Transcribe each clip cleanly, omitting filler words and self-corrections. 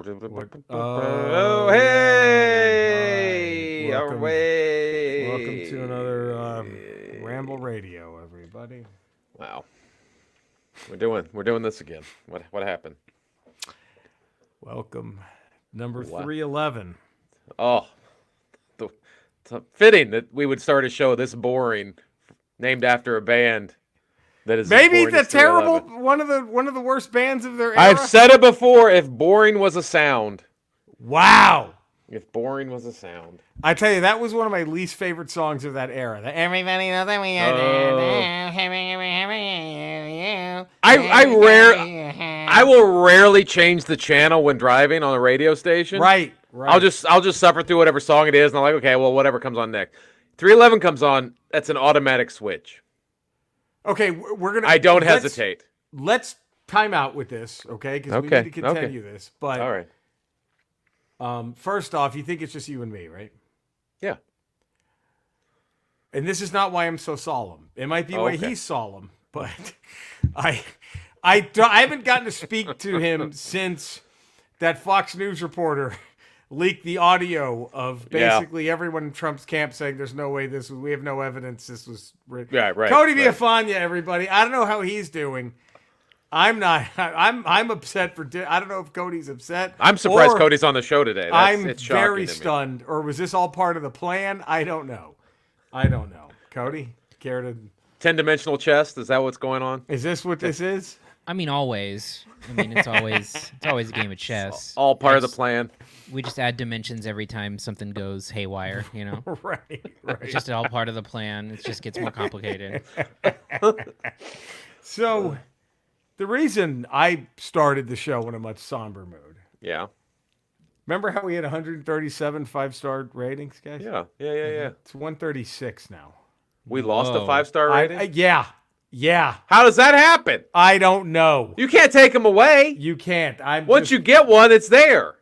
Oh, hey! Welcome Away! to another Ramble Radio, everybody. Wow, we're doing this again. What happened? Welcome, number What? 311. Oh, it's fitting that we would start a show this boring, named after a band that is Maybe boring the as terrible 311. one of the worst bands of their era. I've said it before. If boring was a sound, Wow. if boring was a sound, I tell you, that was one of my least favorite songs of that era. Everybody knows that we are I will rarely change the channel when driving on a radio station. Right. I'll just suffer through whatever song it is, and I'm like, okay, well, whatever comes on next. 311 comes on. That's an automatic switch. Okay, we're gonna. I don't hesitate. Let's time out with this, okay? Because we need to continue this. But all right. First off, you think it's just you and me, right? Yeah. And this is not why I'm so solemn. It might be why Okay. he's solemn, but I haven't gotten to speak to him since that Fox News reporter leaked the audio of basically everyone in Trump's camp saying there's no way we have no evidence this was written. Yeah, right. Cody right. Villafana, everybody. I don't know how he's doing. I'm not. I'm upset for. I don't know if Cody's upset. I'm surprised or Cody's on the show today. It's shocking very to me. stunned. Or was this all part of the plan? I don't know. Cody, care to? 10-dimensional chest. Is that what's going on? Is this what this is? I mean, always. I mean, it's always a game of chess. All part of the plan. We just add dimensions every time something goes haywire, you know? Right. It's just all part of the plan. It just gets more complicated. So, the reason I started the show in a much somber mood. Yeah. Remember how we had 137 5-star ratings, guys? Yeah. It's 136 now. We lost a Whoa. 5-star rating? Yeah. How does that happen? I don't know. You can't take them away. You can't. Once you get one, it's there.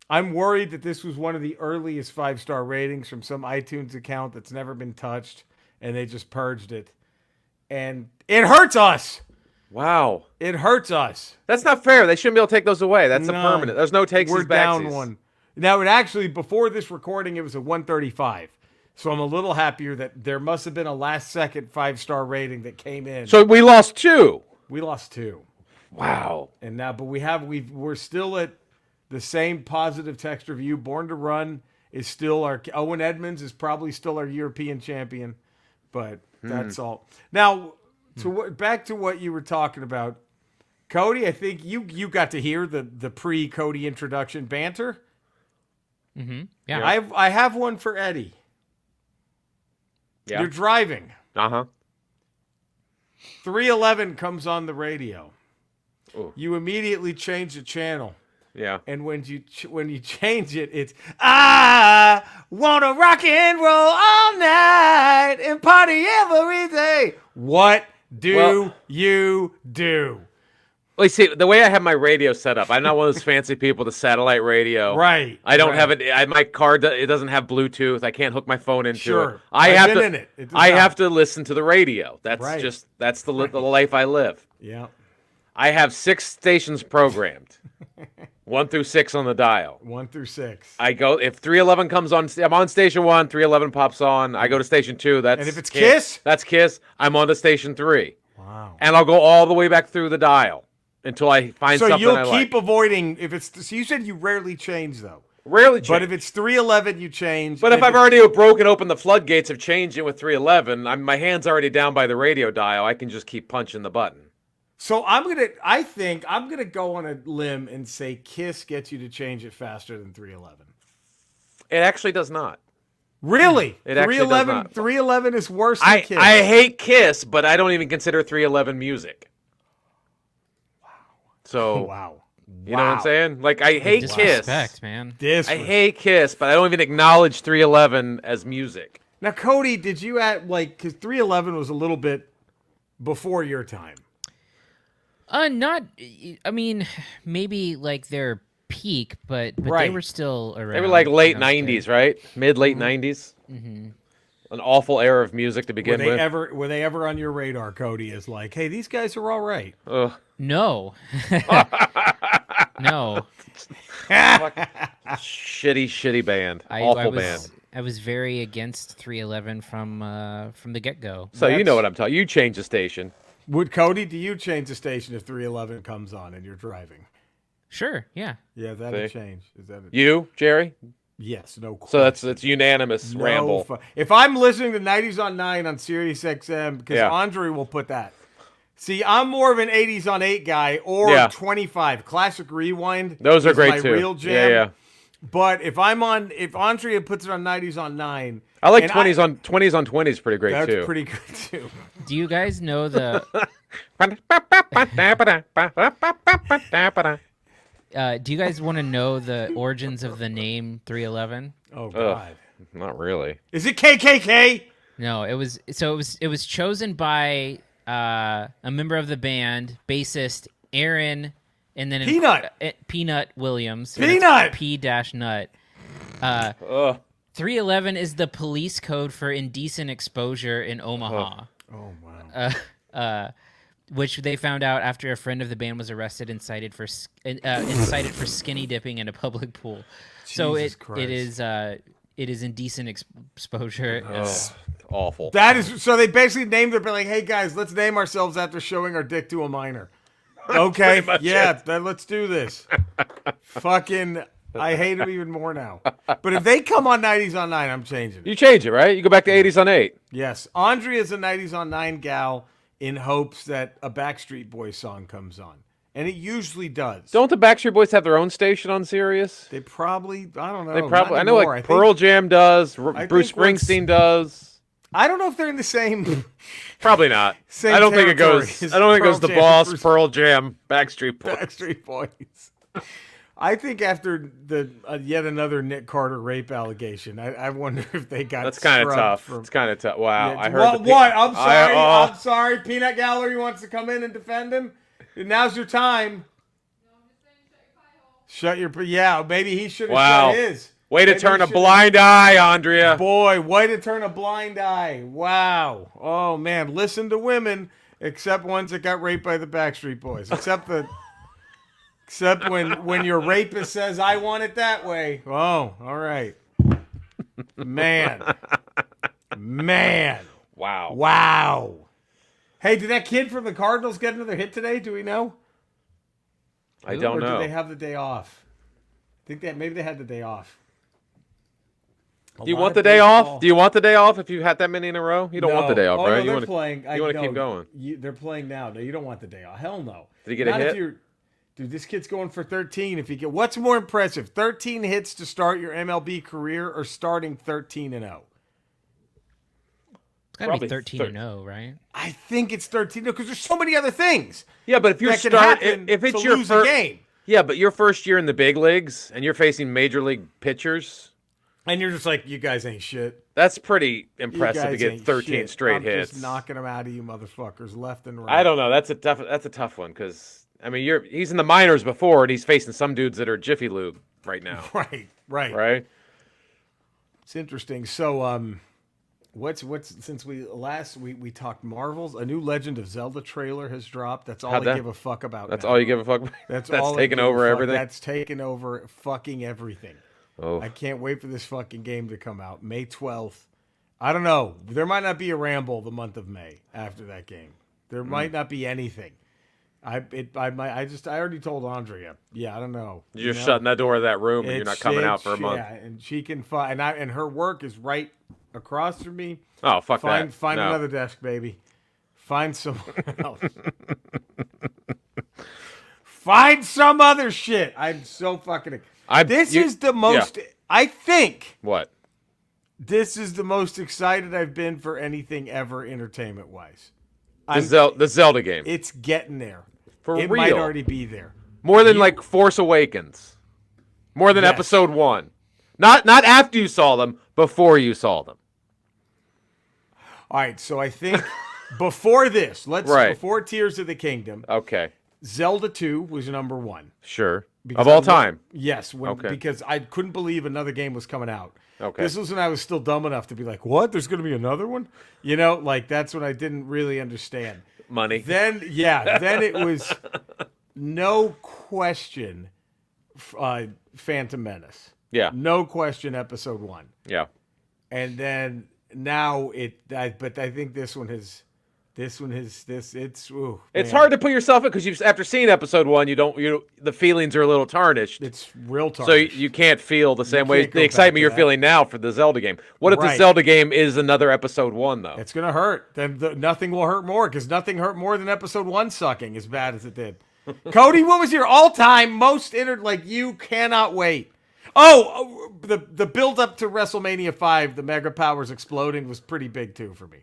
I'm worried that this was one of the earliest 5-star ratings from some iTunes account that's never been touched, and they just purged it. And it hurts us. Wow. It hurts us. That's not fair. They shouldn't be able to take those away. That's a No. permanent. There's no takesies, We're down backsies. one. Now, it actually, before this recording, it was a 135. So I'm a little happier that there must have been a last-second 5-star rating that came in. So we lost 2. We lost 2. Wow. And now, but we're still at the same positive text review. Born to Run is still Owen Edmonds is probably still our European champion, but that's all. Now, back to what you were talking about, Cody. I think you got to hear the pre-Cody introduction banter. Mm-hmm. Yeah. I have one for Eddie. Yeah. You're driving. 311 comes on the radio. Ooh. You immediately change the channel. Yeah. And when you change it, it's I wanna rock and roll all night and party every day. What do you do? Well, you see, the way I have my radio set up, I'm not one of those fancy people with a satellite radio. Right. I don't have it. My car, it doesn't have Bluetooth. I can't hook my phone into Sure. it. I've been in it. It does I not. have to listen to the radio. That's Right. that's the life I live. Yeah. I have 6 stations programmed, 1 through 6 on the dial. 1 through 6. I go if 311 comes on. I'm on station 1. 311 pops on. I go to station 2. That's And if it's Kiss? that's Kiss. I'm on to station 3, Wow. and I'll go all the way back through the dial until I find So something you'll I keep like. avoiding if it's. So you said you rarely change though. Rarely change. But if it's 311, you change. But And if I've already broken open the floodgates of changing with 311, my hand's already down by the radio dial. I can just keep punching the button. So I think I'm gonna go on a limb and say Kiss gets you to change it faster than 311. It actually does not. Really? It actually does 311 not. 311 is worse than Kiss. I hate Kiss, but I don't even consider 311 music. Wow. So Wow. you know what I'm saying? Like I hate Kiss. Disrespect, man. I hate Kiss, but I don't even acknowledge 311 as music. Now, Cody, did you add because 311 was a little bit before your time? Not. I mean, maybe like their peak, but Right. they were still around. They were like late when I was a 90s, kid. right? Mid-late 90s. Mm-hmm. An awful era of music to begin with. Were they ever on your radar, Cody? Is like, hey, these guys are all right. Ugh. No. No, Shitty band. Awful band. I was very against 311 from the get go. So you know what I'm talking. You change the station. Would Cody? Do you change the station if 311 comes on and you're driving? Sure, yeah. Yeah, that'd change. Is that you, Jerry? Yes, no question. So it's unanimous ramble. If I'm listening to 90s on 9 on Sirius XM, because Andre will put that. See, I'm more of an 80s on 8 guy or 25 classic rewind. Those are great my too. Real jam. Yeah. But if Andre puts it on 90s on 9, I like 20s on 20s pretty great too. That's pretty good too. Do you guys know the? Do you guys want to know the origins of the name 311? Oh God, not really. Is it KKK? No, it was chosen by a member of the band, bassist Aaron, and then Peanut Williams. Peanut P-Nut. 311 is the police code for indecent exposure in Omaha. Oh wow. Which they found out after a friend of the band was arrested and cited for skinny dipping in a public pool. So it is indecent exposure. Awful. That is so. They basically named it, but like, hey guys, let's name ourselves after showing our dick to a minor. Okay, then let's do this. Fucking, I hate him even more now. But if they come on 90s on 9, I'm changing it. You change it, right? You go back to 80s on 8. Yes, Andrea's a 90s on 9 gal in hopes that a Backstreet Boys song comes on. And it usually does. Don't the Backstreet Boys have their own station on Sirius? They probably, I don't know. They probably, I know like Pearl Jam does, Bruce Springsteen does. I don't know if they're in the same. Probably not. Same I don't think it goes. I don't think it goes the Boss, Pearl Jam, Backstreet Boys. Backstreet Boys. I think after the yet another Nick Carter rape allegation, I wonder if they got. That's kind of tough. It's kind of tough. Wow, yeah, I heard. What? I'm sorry. I'm sorry. Peanut Gallery wants to come in and defend him. Now's your time. No, I'm just saying, shut your. Yeah, maybe he should have shut his. Way to turn a blind eye, Andrea. Boy, way to turn a blind eye. Wow. Oh man, listen to women, except ones that got raped by the Backstreet Boys. Except when your rapist says, I want it that way. Oh, all right. Man. Wow. Hey, did that kid from the Cardinals get another hit today? Do we know? I don't know. Or did they have the day off? I think that maybe they had the day off. Do you want the day off? Do you want the day off if you had that many in a row? You don't want the day off, right? No, they're playing. You want to keep going. They're playing now. No, you don't want the day off. Hell no. Did he get a hit? Dude, this kid's going for 13. What's more impressive, 13 hits to start your MLB career or starting 13-0? It's got to be 13-0, right? I think it's 13-0 because there's so many other things. Yeah, but if you're if it's your first game. Yeah, but your first year in the big leagues and you're facing major league pitchers. And you're just like, you guys ain't shit. That's pretty impressive to get 13 straight hits. Just knocking them out of you motherfuckers left and right. I don't know. That's a tough one because I mean he's in the minors before and he's facing some dudes that are Jiffy Lube right now. Right. It's interesting. So what's since we talked Marvels, a new Legend of Zelda trailer has dropped. That's all I give a fuck about. That's all you give a fuck about. That's taken over everything. That's taken over fucking everything. Oh. I can't wait for this fucking game to come out. May 12th. I don't know. There might not be a Ramble the month of May after that game. There might not be anything. I already told Andrea. Yeah, I don't know. You're just shutting that door of that room and you're not coming out for a month. Yeah, and she can find and her work is right across from me. Oh, fuck that. Find another desk, baby. Find someone else. Find some other shit. I'm so fucking This is the most I think. What? This is the most excited I've been for anything ever entertainment wise. The Zelda game. It's getting there. It might already be there. More than like Force Awakens. More than Episode 1. Not after you saw them, before you saw them. All right, so I think before this, before Tears of the Kingdom. Okay. Zelda 2 was number 1. Sure. Of all time. Yes, because I couldn't believe another game was coming out. Okay. This was when I was still dumb enough to be like, what? There's going to be another one? You know, like that's when I didn't really understand. Money. Then it was no question Phantom Menace. Yeah. No question, episode 1. Yeah. And then now but I think this one has. It's hard to put yourself in because after seeing episode 1, the feelings are a little tarnished. It's real So tarnished. you can't feel the same way can't go the back excitement to you're that. feeling now for the Zelda game. What if the Right. Zelda game is another episode 1 though? It's gonna hurt. Then nothing will hurt more because nothing hurt more than episode 1 sucking as bad as it did. Cody, what was your all-time most you cannot wait? The build up to WrestleMania 5, the Mega Powers exploding was pretty big too for me.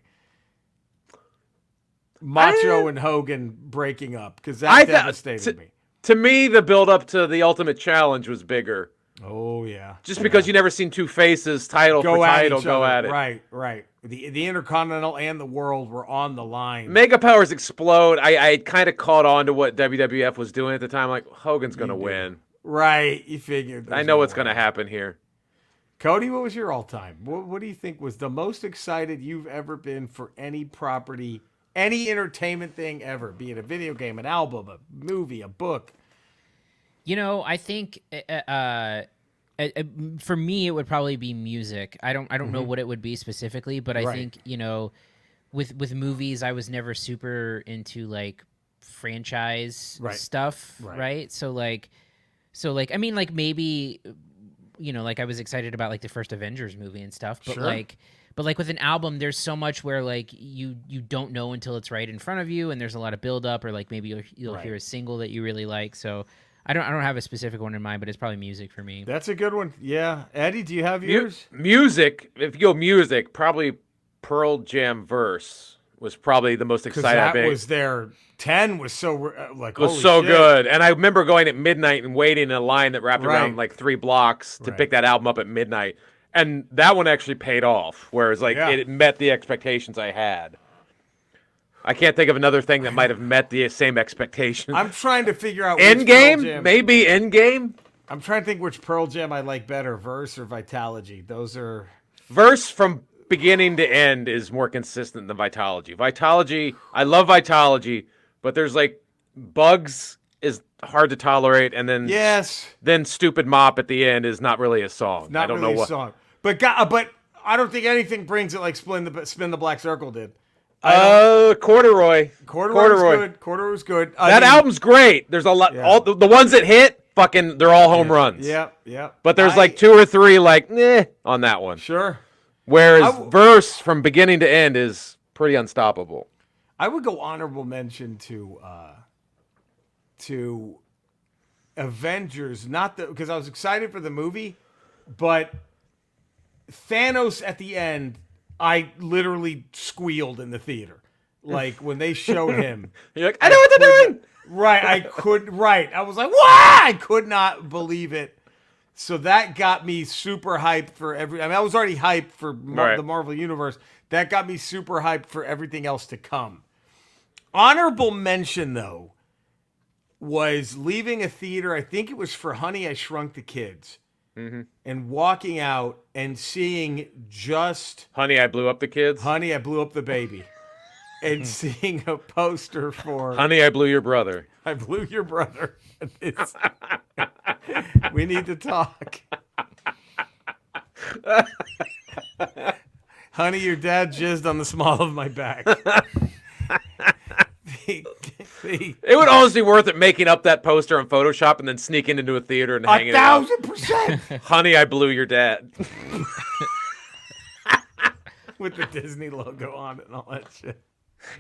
Macho and Hogan breaking up because that devastated me. To me, the build up to the Ultimate Challenge was bigger. Oh yeah, Just because you never seen two faces title go for at title each go other. at it. Right. The Intercontinental and the World were on the line. Mega Powers explode. I kind of caught on to what WWF was doing at the time. Like, Hogan's going to win. Right, you figured. I know what's going to happen here. Cody, what was your all-time? What do you think was the most excited you've ever been for any property, any entertainment thing ever, be it a video game, an album, a movie, a book? I think for me it would probably be music. I don't know what it would be specifically, but I think with movies I was never super into like franchise stuff, right? So I mean, like maybe like I was excited about like the first Avengers movie and stuff, but like with an album, there's so much where like you don't know until it's right in front of you, and there's a lot of build up, or like maybe you'll hear a single that you really like. So I don't have a specific one in mind, but it's probably music for me. That's a good one. Yeah, Eddie, do you have yours? Music. If you go music, probably Pearl Jam verse was probably the most exciting. That was their 10 was so was so good, and I remember going at midnight and waiting in a line that wrapped around like 3 blocks to pick that album up at midnight, and that one actually paid off. Whereas it met the expectations I had. I can't think of another thing that might have met the same expectations. I'm trying to figure out Endgame, maybe Endgame. I'm trying to think which Pearl Jam I like better, Verse or Vitalogy. Those are Verse from beginning to end is more consistent than Vitalogy. Vitalogy, I love Vitalogy, but there's like Bugs is hard to tolerate, and then then Stupid Mop at the end is not really a song. I don't know what song, but I don't think anything brings it like Spin the Black Circle did. Corduroy. Corduroy was good. That album's great. There's a lot. All the ones that hit, they're all home runs. Yeah. But there's like 2 or 3 on that one. Sure. Whereas Verse from beginning to end is pretty unstoppable. I would go honorable mention to Avengers, not because I was excited for the movie, but Thanos at the end. I literally squealed in the theater. Like when they showed him. You're like, I know what they're doing! I was like, what? I could not believe it. So that got me super hyped for I was already hyped for the Marvel Universe. That got me super hyped for everything else to come. Honorable mention, though, was leaving a theater. I think it was for Honey, I Shrunk the Kids. Mm-hmm. And walking out and seeing just Honey, I Blew Up the Kids. Honey, I Blew Up the Baby. And seeing a poster for Honey, I Blew Your Brother. I Blew Your Brother. We need to talk. Honey, your dad jizzed on the small of my back. It would almost be worth it making up that poster on Photoshop and then sneaking into a theater and hanging it up. 1,000%. Honey, I Blew Your Dad. With the Disney logo on it and all that shit.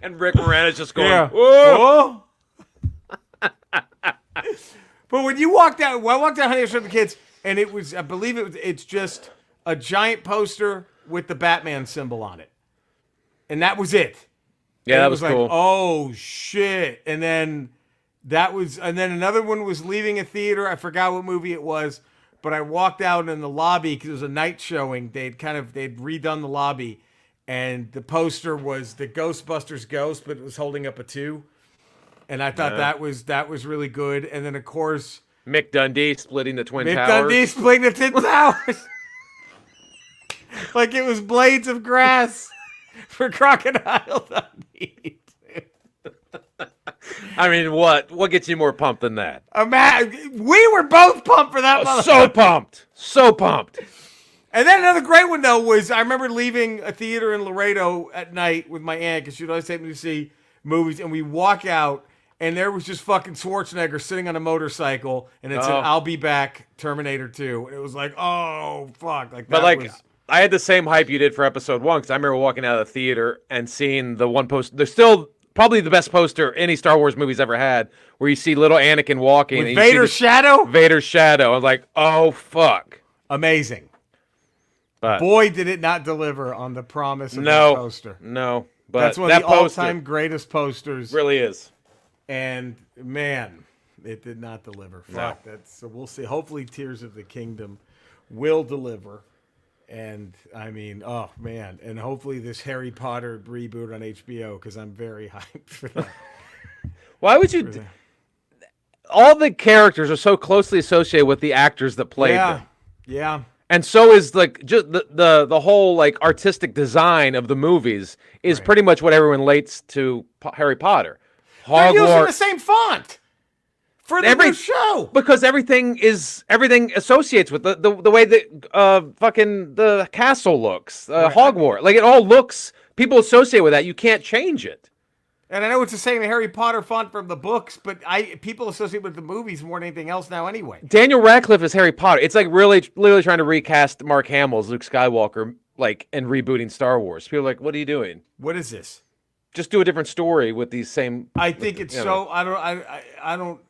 And Rick Moranis just going, whoa. But when you walked out, I walked out Honey, I Shrunk the Kids, and it was, I believe it's just a giant poster with the Batman symbol on it. And that was it. Yeah, that was like, cool. Oh shit! And then another one was leaving a theater. I forgot what movie it was, but I walked out in the lobby because it was a night showing. They'd redone the lobby, and the poster was the Ghostbusters ghost, but it was holding up a 2. And I thought that was really good. And then of course Mick Dundee splitting the Twin Towers. Mick Dundee splitting the Twin Towers, like it was blades of grass. For Crocodile Dundee. I mean, what gets you more pumped than that? We were both pumped for that. So pumped, so pumped. And then another great one though was I remember leaving a theater in Laredo at night with my aunt because she'd always take me to see movies, and we walk out. And there was just fucking Schwarzenegger sitting on a motorcycle, and it said, "I'll be back, Terminator 2." And it was like, oh, fuck. I had the same hype you did for episode 1, because I remember walking out of the theater and seeing the one poster. There's still probably the best poster any Star Wars movie's ever had, where you see little Anakin walking. With Vader's shadow? Vader's shadow. I was like, oh, fuck. Amazing. But boy, did it not deliver on the promise of that poster. No. But that's one of the all-time greatest posters. Really is. And man, it did not deliver. Fuck. So we'll see. Hopefully, Tears of the Kingdom will deliver. And I mean, oh man, and hopefully this Harry Potter reboot on HBO, because I'm very hyped for that. Why would you? All the characters are so closely associated with the actors that played them. Yeah. And so is like just the whole like artistic design of the movies is pretty much what everyone relates to Harry Potter. They're using the same font for the new show because everything associates with the way that fucking the castle looks, Hogwarts. Like it all looks, people associate with that. You can't change it. And I know it's the same Harry Potter font from the books, but people associate with the movies more than anything else now anyway. Daniel Radcliffe is Harry Potter. It's like literally trying to recast Mark Hamill as Luke Skywalker, like, and rebooting Star Wars. People are like, what are you doing? What is this? Just do a different story with these same. I think it's so. I don't.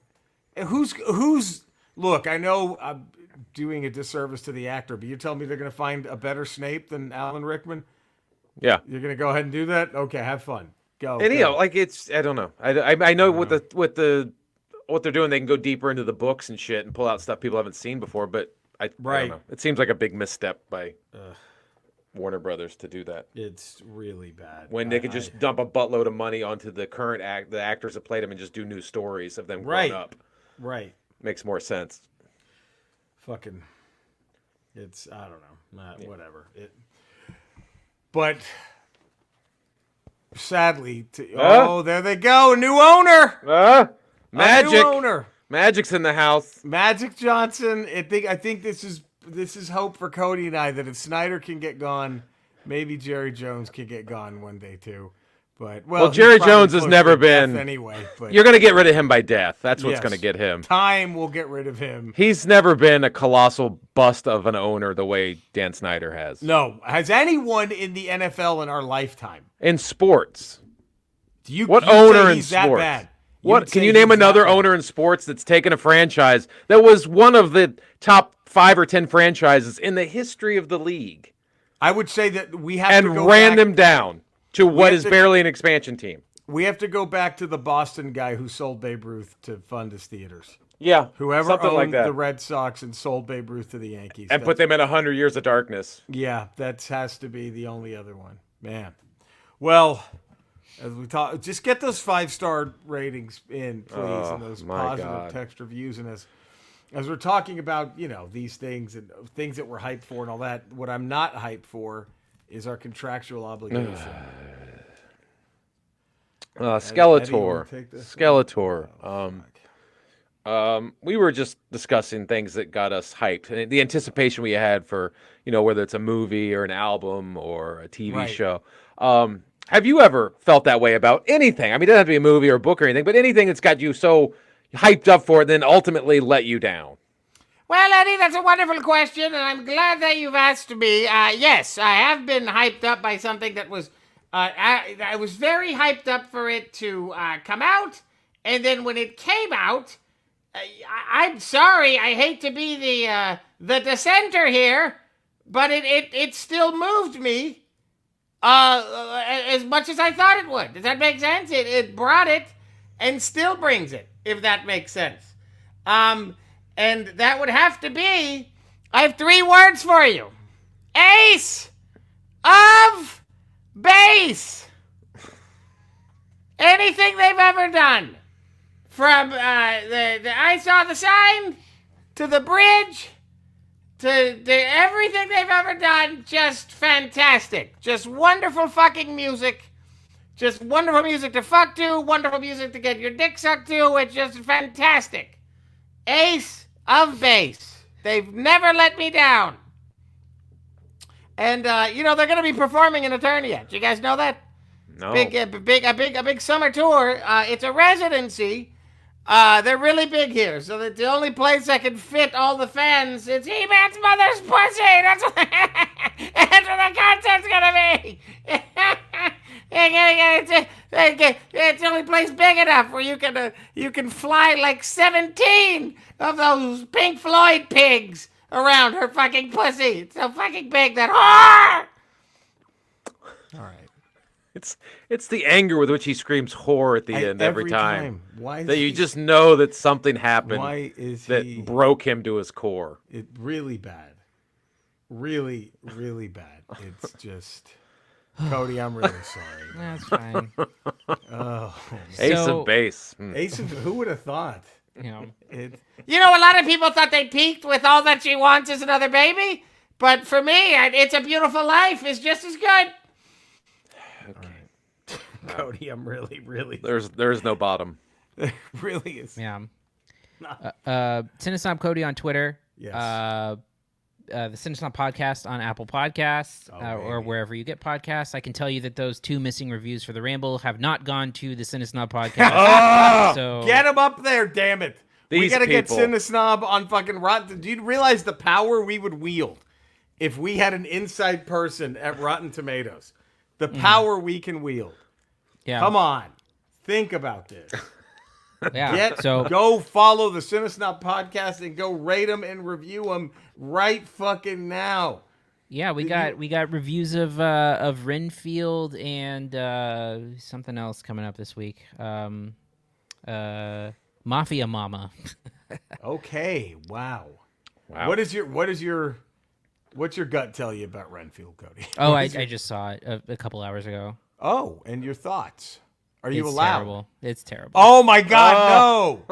Who's? Look, I know I'm doing a disservice to the actor, but you're telling me they're going to find a better Snape than Alan Rickman? Yeah. You're going to go ahead and do that? Okay, have fun. Go. And like it's. I don't know. I know what they're doing. They can go deeper into the books and shit and pull out stuff people haven't seen before. But I don't know. It seems like a big misstep by Warner Brothers to do that. It's really bad. When they could just dump a buttload of money onto the current the actors that played them and just do new stories of them growing up. Right. Makes more sense. Fucking. It's, I don't know. Whatever. But sadly, there they go. A new owner. Magic. A new owner. Magic's in the house. Magic Johnson. I think this is hope for Cody and I, that if Snyder can get gone, maybe Jerry Jones can get gone one day too. But well Jerry Jones has never been anyway. But you're going to get rid of him by death. That's what's going to get him. Time will get rid of him. He's never been a colossal bust of an owner the way Dan Snyder has. No, has anyone in the NFL in our lifetime? In sports, what owner in sports? That bad? What can you name another owner in sports that's taken a franchise that was one of the top 5 or 10 franchises in the history of the league? I would say that we have to go ran them down to what is barely an expansion team. We have to go back to the Boston guy who sold Babe Ruth to fund his theaters. Yeah, whoever owned the Red Sox and sold Babe Ruth to the Yankees. And put them in 100 years of darkness. Yeah, that has to be the only other one. Man. Well, as we talk, just get those 5-star ratings in, please, and those positive text reviews. And as we're talking about, these things and things that we're hyped for and all that, what I'm not hyped for is our contractual obligation. Skeletor. We were just discussing things that got us hyped. The anticipation we had for, whether it's a movie or an album or a TV show. Have you ever felt that way about anything? I mean, it doesn't have to be a movie or a book or anything, but anything that's got you so hyped up for it, then ultimately let you down? Well, Eddie, that's a wonderful question, and I'm glad that you've asked me. Yes, I have been hyped up by something that was... I was very hyped up for it to come out, and then when it came out, I'm sorry, I hate to be the dissenter here, but it still moved me as much as I thought it would. Does that make sense? It brought it and still brings it, if that makes sense. And that would have to be, I have 3 words for you. Ace of Base. Anything they've ever done. From the I Saw the Sign to the bridge to everything they've ever done, just fantastic. Just wonderful fucking music. Just wonderful music to fuck to, wonderful music to get your dick sucked to. It's just fantastic. Ace of Base. They've never let me down. And, they're going to be performing in Eternia. Do you guys know that? No. A big summer tour. It's a residency. They're really big here, so that the only place that can fit all the fans is He-Man's mother's pussy. That's what the concert's gonna be. It's the only place big enough where you can fly like 17 of those Pink Floyd pigs around her fucking pussy. It's so fucking big that All right. It's the anger with which he screams "whore" at the end every time. Why is that you just know that something happened that broke him to his core. It really bad. Really, really bad. It's just Cody, I'm really sorry. That's fine. Oh, Ace of Base. Ace of who would have thought? You know, a lot of people thought they peaked with All That She Wants Is Another Baby, but for me, It's a Beautiful Life is just as good. Okay. Cody, I'm really, really. There's no bottom. There really is. Yeah. Cinesnob Cody on Twitter. Yes. The Cinesnob Podcast on Apple Podcasts or wherever you get podcasts. I can tell you that those 2 missing reviews for the Ramble have not gone to the Cinesnob Podcast. So get them up there, damn it. We got to get people. Cinesnob on fucking Rotten. Do you realize the power we would wield if we had an inside person at Rotten Tomatoes? The power we can wield. Yeah. Come on. Think about this. Yeah. Go follow the Cinesnob Podcast and go rate them and review them right fucking now. Yeah, we got reviews of Renfield and something else coming up this week. Mafia Mama. Okay. Wow. What's your gut tell you about Renfield, Cody? Oh, I just saw it a couple hours ago. Oh, and your thoughts? Are you It's allowed? Terrible. It's terrible. Oh my God, no!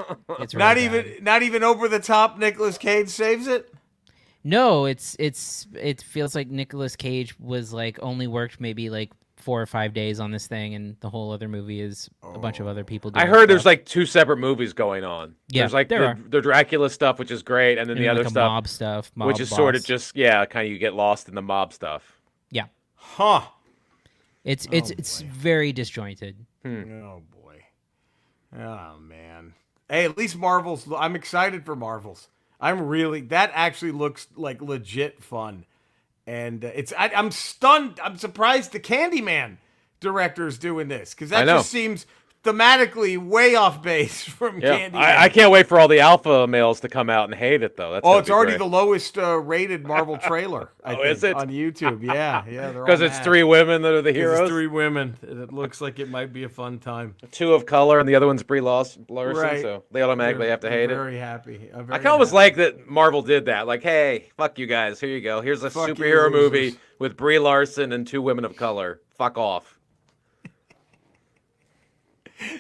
It's really not even over the top. Nicolas Cage saves it. No, it feels like Nicolas Cage was like only worked maybe like 4 or 5 days on this thing, and the whole other movie is a bunch of other people doing I heard stuff. there's like 2 separate movies going on. Yeah, there's like the Dracula stuff, which is great, and then the like other a stuff, mob stuff, which is sort of just kind of you get lost in the mob stuff. Yeah. Huh. It's very disjointed. Oh boy. Oh man. Hey, at least Marvel's. I'm excited for Marvel's. That actually looks like legit fun. And I'm stunned. I'm surprised the Candyman director's doing this because that just seems thematically way off base from Candyman. I can't wait for all the alpha males to come out and hate it though. It's already the lowest rated Marvel trailer. I think, is it on YouTube? Yeah. Because it's 3 women that are the heroes. It's 3 women. It looks like it might be a fun time. 2 of color, and the other one's Brie Larson. Right. So they automatically have to hate it. Very happy. I kind of was like that Marvel did that. Like, hey, fuck you guys. Here you go. Here's a superhero movie with Brie Larson and 2 women of color. Fuck off.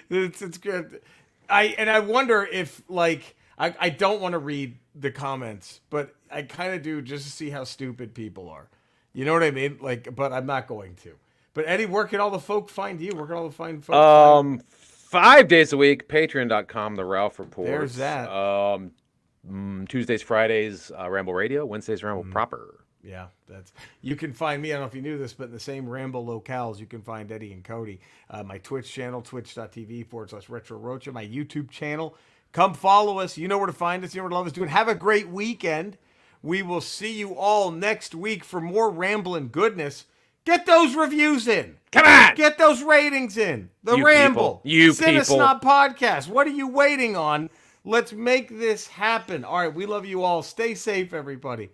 It's good. I wonder if I don't want to read the comments, but I kind of do just to see how stupid people are. You know what I mean? But I'm not going to. But Eddie, where can all the folk find you? Where can all the folks find you? 5 days a week, patreon.com, The Ralph Report. There's that. Tuesdays, Fridays, Ramble Radio. Wednesdays, Ramble Proper. Yeah, you can find me. I don't know if you knew this, but in the same Ramble locales, you can find Eddie and Cody. My Twitch channel, twitch.tv/Retro Rocha. My YouTube channel. Come follow us. You know where to find us. You know where to love us. Have a great weekend. We will see you all next week for more rambling goodness. Get those reviews in. Come on. Get those ratings in. The you Ramble. People. You Cinesnob Podcast. What are you waiting on? Let's make this happen. All right, we love you all. Stay safe, everybody.